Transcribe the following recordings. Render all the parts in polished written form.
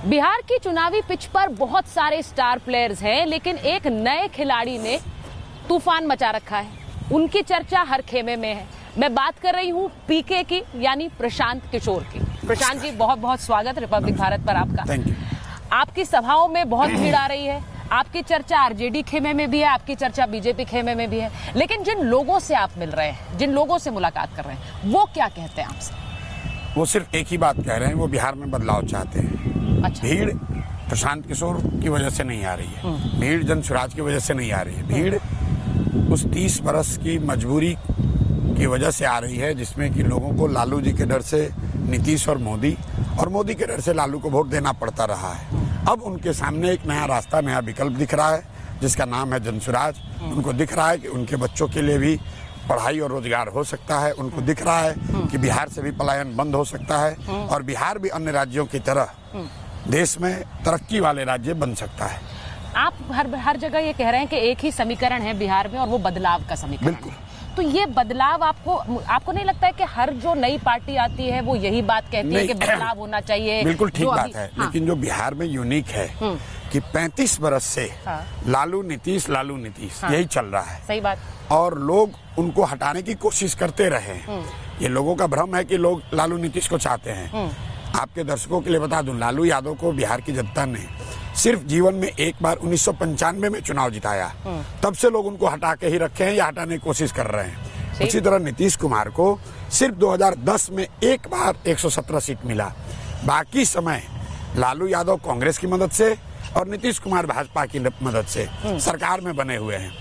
बिहार की चुनावी पिच पर बहुत सारे स्टार प्लेयर्स हैं, लेकिन एक नए खिलाड़ी ने तूफान मचा रखा है। उनकी चर्चा हर खेमे में है। मैं बात कर रही हूँ पीके की, यानी प्रशांत किशोर की। प्रशांत जी, बहुत बहुत स्वागत रिपब्लिक भारत पर आपका। Thank you. आपकी सभाओं में बहुत भीड़ आ रही है। आपकी चर्चा आरजेडी खेमे में भी है, आपकी चर्चा बीजेपी खेमे में भी है। लेकिन जिन लोगों से आप मिल रहे हैं, जिन लोगों से मुलाकात कर रहे हैं, वो क्या कहते हैं आपसे? वो सिर्फ एक ही बात कह रहे हैं, वो बिहार में बदलाव चाहते हैं। अच्छा। भीड़ प्रशांत किशोर की वजह से नहीं आ रही है, भीड़ जनसुराज की वजह से नहीं आ रही है, भीड़ उस 30 बरस की मजबूरी की वजह से आ रही है, जिसमें कि लोगों को लालू जी के डर से नीतीश और मोदी के डर से लालू को वोट देना पड़ता रहा है। अब उनके सामने एक नया रास्ता, नया विकल्प दिख रहा है, जिसका नाम है जनसुराज। उनको दिख रहा है कि उनके बच्चों के लिए भी पढ़ाई और रोजगार हो सकता है। उनको दिख रहा है कि बिहार से भी पलायन बंद हो सकता है और बिहार भी अन्य राज्यों की तरह देश में तरक्की वाले राज्य बन सकता है। आप हर जगह ये कह रहे हैं कि एक ही समीकरण है बिहार में और वो बदलाव का समीकरण बिल्कुल। है। तो ये बदलाव आपको नहीं लगता है कि हर जो नई पार्टी आती है वो यही बात कहती है कि बदलाव होना चाहिए? बिल्कुल ठीक बात है। हाँ। लेकिन जो बिहार में यूनिक है कि 35 बरस से हाँ। लालू नीतीश हाँ। यही चल रहा है। सही बात। और लोग उनको हटाने की कोशिश करते रहे। ये लोगों का भ्रम है कि लोग लालू नीतीश को चाहते हैं। आपके दर्शकों के लिए बता दूं, लालू यादव को बिहार की जनता ने सिर्फ जीवन में एक बार 1995 में चुनाव जिताया। तब से लोग उनको हटा के ही रखे हैं या हटाने की कोशिश कर रहे हैं। उसी तरह नीतीश कुमार को सिर्फ 2010 में एक बार 117 सीट मिला। बाकी समय लालू यादव कांग्रेस की मदद से और नीतीश कुमार भाजपा की मदद से सरकार में बने हुए हैं।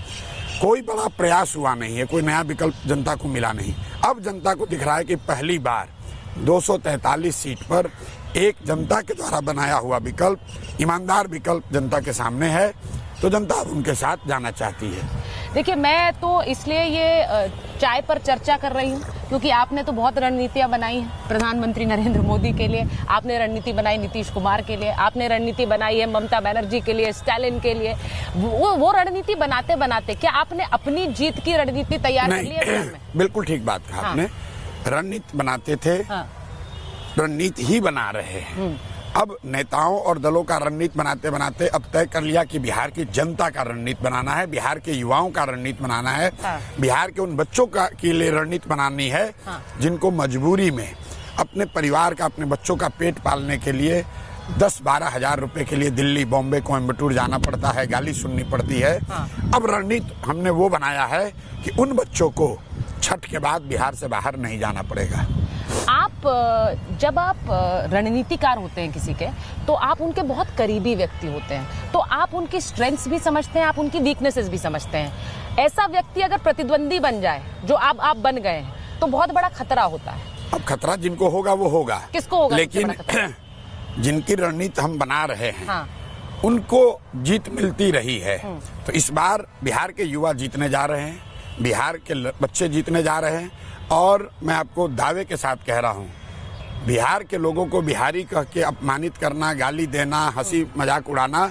कोई बड़ा प्रयास हुआ नहीं है, कोई नया विकल्प जनता को मिला नहीं। अब जनता को दिख रहा है कि पहली बार 243 सीट पर एक जनता के द्वारा बनाया हुआ विकल्प, ईमानदार विकल्प जनता के सामने है, तो जनता अब उनके साथ जाना चाहती है। देखिए, मैं तो इसलिए ये चाय पर चर्चा कर रही हूँ क्योंकि आपने तो बहुत रणनीतियां बनाई हैं प्रधानमंत्री नरेंद्र मोदी के लिए, आपने रणनीति बनाई नीतीश कुमार के लिए, आपने रणनीति बनाई है ममता बनर्जी के लिए, स्टालिन के लिए। वो रणनीति बनाते बनाते क्या आपने अपनी जीत की रणनीति तैयार कर ली है? बिल्कुल ठीक बात कहा आपने। रणनीति बनाते थे, रणनीति ही बना रहे हैं। अब नेताओं और दलों का रणनीति बनाते बनाते अब तय कर लिया कि बिहार की जनता का रणनीति बनाना है, बिहार के युवाओं का रणनीति बनाना है, बिहार के उन बच्चों के लिए रणनीति बनानी है जिनको मजबूरी में अपने परिवार का, अपने बच्चों का पेट पालने के लिए 10-12 हजार रुपए के लिए दिल्ली, बॉम्बे, कोयम्बटूर जाना पड़ता है, गाली सुननी पड़ती है। अब रणनीति हमने वो बनाया है कि उन बच्चों को छठ के बाद बिहार से बाहर नहीं जाना पड़ेगा। जब आप रणनीतिकार होते हैं किसी के, तो आप उनके बहुत करीबी व्यक्ति होते हैं, तो आप उनकी स्ट्रेंथ्स भी समझते हैं, आप उनकी वीकनेसेस भी समझते हैं। ऐसा व्यक्ति अगर प्रतिद्वंदी बन जाए, जो आप बन गए हैं, तो बहुत बड़ा खतरा होता है। अब खतरा जिनको होगा वो होगा। किसको होगा? लेकिन जिनकी रणनीति हम बना रहे हैं उनको जीत मिलती रही है। तो इस बार बिहार के युवा जीतने जा रहे हैं, बिहार के बच्चे जीतने जा रहे हैं। और मैं आपको दावे के साथ कह रहा हूँ, बिहार के लोगों को बिहारी कह के अपमानित करना, गाली देना, हंसी मजाक उड़ाना,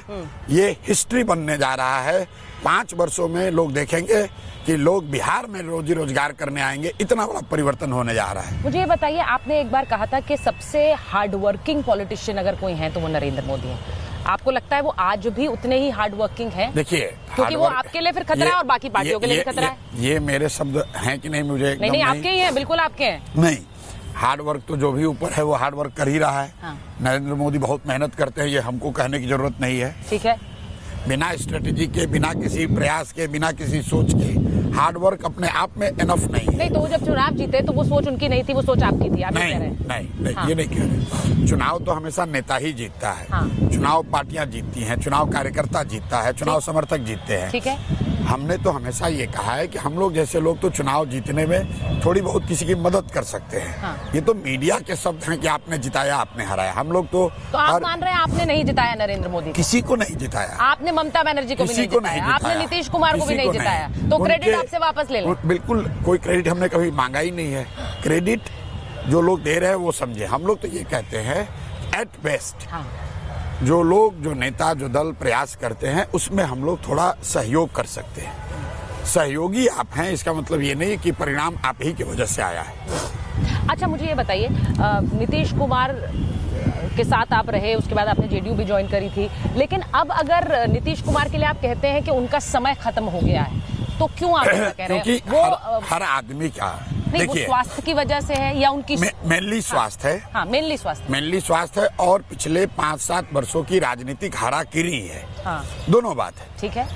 ये हिस्ट्री बनने जा रहा है। 5 वर्षों में लोग देखेंगे कि लोग बिहार में रोजी रोजगार करने आएंगे। इतना बड़ा परिवर्तन होने जा रहा है। मुझे ये बताइए, आपने एक बार कहा था कि सबसे हार्ड वर्किंग पॉलिटिशियन अगर कोई है तो वो नरेंद्र मोदी है। आपको लगता है वो आज भी उतने ही हार्ड वर्किंग है? देखिए, क्योंकि वो आपके लिए फिर खतरा है और बाकी पार्टियों के लिए भी खतरा है। ये मेरे शब्द हैं कि नहीं मुझे नहीं, आपके ही हैं, बिल्कुल आपके हैं। नहीं, हार्ड वर्क तो जो भी ऊपर है वो हार्ड वर्क कर ही रहा है। नरेंद्र मोदी बहुत मेहनत करते हैं, ये हमको कहने की जरूरत नहीं है। ठीक है। बिना स्ट्रेटेजी के, बिना किसी प्रयास के, बिना किसी सोच के हार्ड वर्क अपने आप में एनफ नहीं है। नहीं, तो वो जब चुनाव जीते तो वो सोच उनकी नहीं थी, वो सोच आपकी थी। आप नहीं, कह रहे हैं? नहीं, ये नहीं कह रहे। चुनाव तो हमेशा नेता ही जीतता है। चुनाव पार्टियां जीतती हैं, चुनाव कार्यकर्ता जीतता है, चुनाव समर्थक जीतते हैं। ठीक है। हमने तो हमेशा ये कहा है कि हम लोग जैसे लोग तो चुनाव जीतने में थोड़ी बहुत किसी की मदद कर सकते हैं। ये तो मीडिया के शब्द हैं कि आपने जिताया, आपने हराया। हम लोग तो आप मान रहे हैं आपने नहीं जिताया नरेंद्र मोदी? किसी को नहीं जिताया। आपने ममता बनर्जी को भी नहीं जिताया, आपने नीतीश कुमार को भी नहीं जिताया, तो क्रेडिट आपसे वापस ले लें। बिल्कुल, कोई क्रेडिट हमने कभी मांगा ही नहीं है। क्रेडिट जो लोग दे रहे हैं वो समझे। हम लोग तो ये कहते हैं एट बेस्ट जो लोग, जो नेता, जो दल प्रयास करते हैं उसमें हम लोग थोड़ा सहयोग कर सकते हैं। सहयोगी आप हैं, इसका मतलब ये नहीं कि परिणाम आप ही की वजह से आया है। अच्छा, मुझे ये बताइए, नीतीश कुमार के साथ आप रहे, उसके बाद आपने जेडीयू भी ज्वाइन करी थी, लेकिन अब अगर नीतीश कुमार के लिए आप कहते हैं कि उनका समय खत्म हो गया है, तो क्यों आप ऐसा कह रहे हैं? क्योंकि वो हर आदमी का नहीं, वो स्वास्थ्य की वजह से है या उनकी मेनली स्वास्थ्य है। हाँ, मेनली स्वास्थ्य है और पिछले 5-7 वर्षों की राजनीतिक हाराकिरी है। हाँ, दोनों बात है। ठीक है।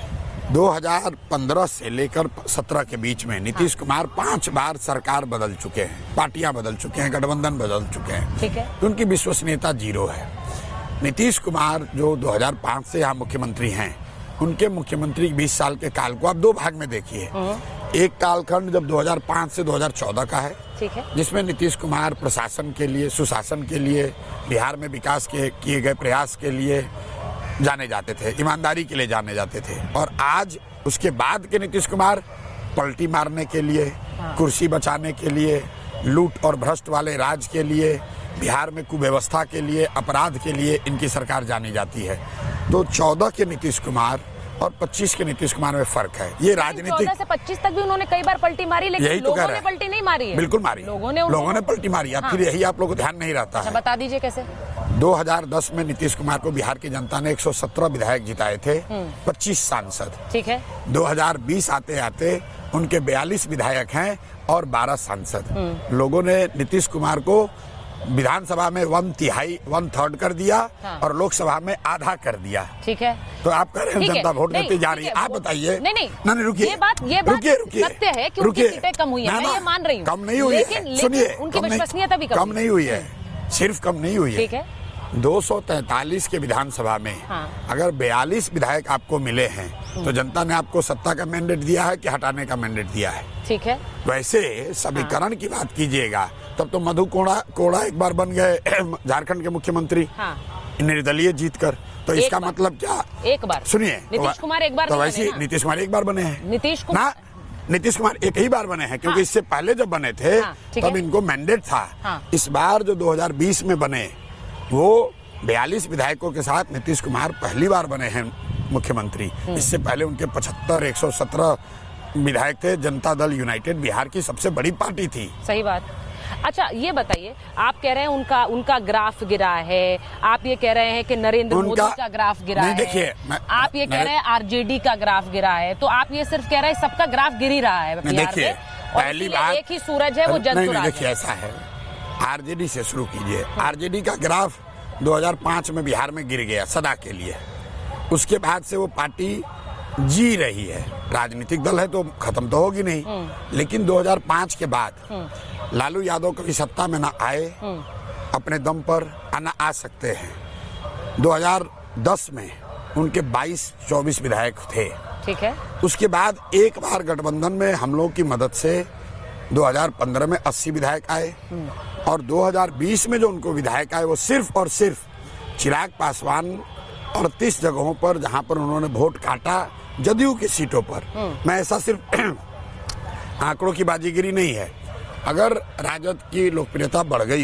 2015 से लेकर 17 के बीच में नीतीश कुमार 5 बार सरकार बदल चुके हैं, पार्टियां बदल चुके हैं, गठबंधन बदल चुके हैं, ठीक है। तो उनकी विश्वसनीयता 0 है। नीतीश कुमार जो 2005 से यहाँ मुख्यमंत्री हैं, उनके मुख्यमंत्री 20 साल के काल को आप 2 भाग में देखिए। एक कालखंड जब 2005 से 2014 का है, ठीक है, जिसमें नीतीश कुमार प्रशासन के लिए, सुशासन के लिए, बिहार में विकास के किए गए प्रयास के लिए जाने जाते थे, ईमानदारी के लिए जाने जाते थे। और आज उसके बाद के नीतीश कुमार पलटी मारने के लिए, कुर्सी बचाने के लिए, लूट और भ्रष्ट वाले राज के लिए, बिहार में कुव्यवस्था के लिए, अपराध के लिए इनकी सरकार जानी जाती है। तो 14 के नीतीश कुमार और 25 के नीतीश कुमार में फर्क है। ये राजनीतिक 14 से 25 तक भी उन्होंने कई बार पलटी मारी, लेकिन यही तो लोगों ने पलटी नहीं मारी है। बिल्कुल मारी, लोगों ने पलटी मारी। अब फिर यही आप लोगों को ध्यान नहीं रहता है। बता दीजिए कैसे। 2010 में नीतीश कुमार को बिहार की जनता ने 117 विधायक जिताए थे, 25 सांसद, ठीक है। 2020 आते आते उनके 42 विधायक हैं और 12 सांसद। लोगों ने नीतीश कुमार को विधानसभा में 1/3 कर दिया, हाँ। और लोकसभा में आधा कर दिया, ठीक है। तो आप कह रहे हैं जनता वोट देती जा रही है। आप बताइए। नहीं, रुकिए, ये बात सत्य है कि उनकी सीटें कम हुई है, मैं ये मान रही हूँ। कम नहीं हुई है, सुनिए, उनकी विश्वसनीयता भी कम नहीं हुई है, सिर्फ कम नहीं हुई है, ठीक है। 243 के विधानसभा में, हाँ। अगर 42 विधायक आपको मिले हैं, तो जनता ने आपको सत्ता का मैंडेट दिया है कि हटाने का मैंडेट दिया है, ठीक है। वैसे समीकरण की बात कीजिएगा, तब तो मधु कोड़ा एक बार बन गए झारखंड के मुख्यमंत्री, हाँ। निर्दलीय जीतकर। तो इसका मतलब क्या? एक बार सुनिए, नीतीश कुमार एक बार, तो वैसे नीतीश कुमार एक बार बने हैं। नीतीश कुमार एक ही बार बने हैं, क्योंकि हाँ। इससे पहले जब बने थे, हाँ, तब इनको मैंडेट था। हाँ। इस बार जो 2020 में बने, वो 42 विधायकों के साथ नीतीश कुमार पहली बार बने हैं मुख्यमंत्री। इससे पहले उनके 75 117 विधायक थे। जनता दल यूनाइटेड बिहार की सबसे बड़ी पार्टी थी। सही बात। अच्छा, ये बताइए, आप कह रहे हैं उनका ग्राफ गिरा है, आप ये कह रहे हैं कि नरेंद्र मोदी का ग्राफ गिरा है, देखिए, आप ये कह रहे हैं आरजेडी का ग्राफ गिरा है, तो आप ये सिर्फ कह रहे हैं सबका ग्राफ गिर ही रहा है बिहार में, और पहली बात एक ही सूरज है, वो जंतुराज है। देखिए, ऐसा है, आरजेडी से शुरू कीजिए। आरजेडी का ग्राफ 2005 में बिहार में गिर गया सदा के लिए। उसके बाद से वो पार्टी जी रही है, राजनीतिक दल है तो खत्म तो होगी नहीं, लेकिन 2005 के बाद लालू यादव कभी सत्ता में ना आए अपने दम पर, ना आ सकते हैं। 2010 में उनके 22-24 विधायक थे, ठीक है। उसके बाद एक बार गठबंधन में हम लोग की मदद से 2015 में 80 विधायक आए, और 2020 में जो उनको विधायक आए, वो सिर्फ और सिर्फ चिराग पासवान 38 जगहों पर, जहां पर उन्होंने वोट काटा जदयू की सीटों पर। मैं ऐसा सिर्फ आंकड़ों की बाजीगिरी नहीं है, अगर राजद की लोकप्रियता बढ़ गई